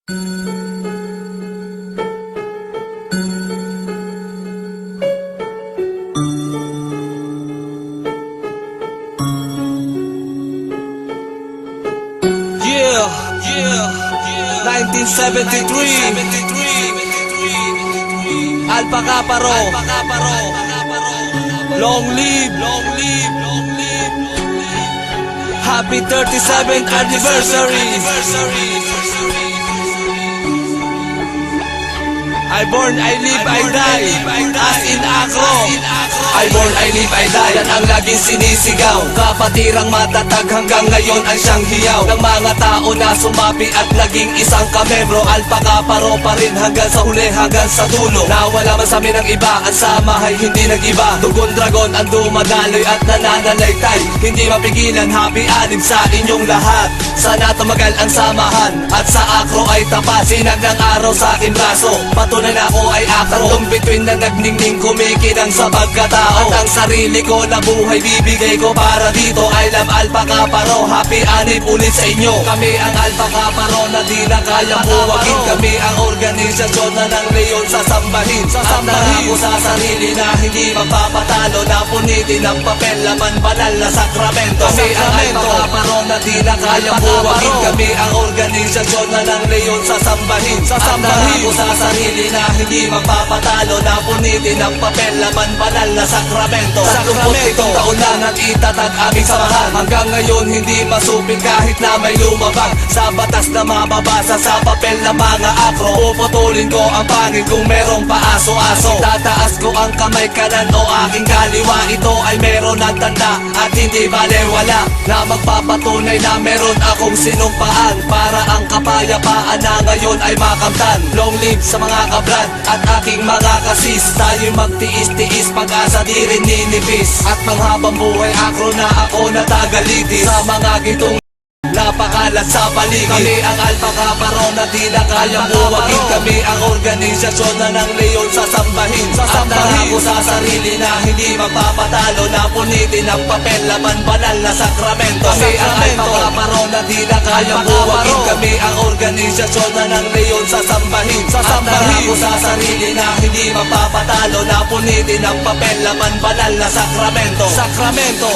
1973 Alpha Kappa Rho. Long live, long live, long live. Happy 37th anniversary. I born, I live, I die, as in Acro. I born, I live, I die, yan ang laging sinisigaw. Kapatirang matatag hanggang ngayon ang siyang hiyaw ng mga tao na sumapi at naging isang kamembro. Alpha Kappa Rho pa rin hanggang sa huli, hanggang sa dulo. Nawala man sa amin ang iba, ang sama ay hindi nag-iba. Tugon dragon ang dumadaloy at nananalaytay, hindi mapigilan, happy anim sa inyong lahat. Sana tumagal ang samahan at sa Acro ay tapat. Sinag ng araw sa aking braso, patunay na ako ay Acro. Itong bituin na nagningning kumikinang sa pagkatao. At ang sarili ko na buhay bibigay ko para dito. I love Alpha Kappa Rho, happy anib ulit sa inyo. Kami ang Alpha Kappa Rho na di na kayang buwagin. Kami ang organisasyon na ng leon sasambahin. At nangako sa sarili na hindi mapapatalo, na punitin ang papel, laman banal na sakramento. Kami ang Alpha Kappa Rho na di na kayang buwagin. Kami ang organisasyon na ng leon sasambahin. At nangako sa sarili na hindi mapapatalo, na punitin ang papel, laman banal na sakramento. Sa 27 taon lang at itatag aming samahan. Hanggang ngayon hindi masupil kahit na may lumabag sa batas na mababasa sa papel na mga Acro. Puputulin ko ang pangil kung merong paaso-aso. Tataas ko ang kamay kanan o aking kaliwa. Ito ay meron ng tanda at hindi balewala, na magpapatunay na meron akong sinumpaan para ang kapayapaan na ngayon ay makamtan. Long live sa mga kabrad at aking mga kasis. Tayo'y magtiis-tiis, pag-asa di rin ninipis. At manghabang buhay Acro na ako natagalitis sa mga gitong napakalat sa paligid. Kami ang Alpha Kappa Rho na di na kayang buwagin. Kami ang organisasyon na ng leon sasambahin. At nangako sa sarili na hindi mapapatalo, na punitin ang papel, laman banal na sakramento. Kami ang Alpha Kappa Rho na di na kayang buwagin. Kami ang organisasyon na ng leon sasambahin. At nangako sa sarili na hindi mapapatalo, na punitin ang papel, laman banal na sakramento. Sakramento.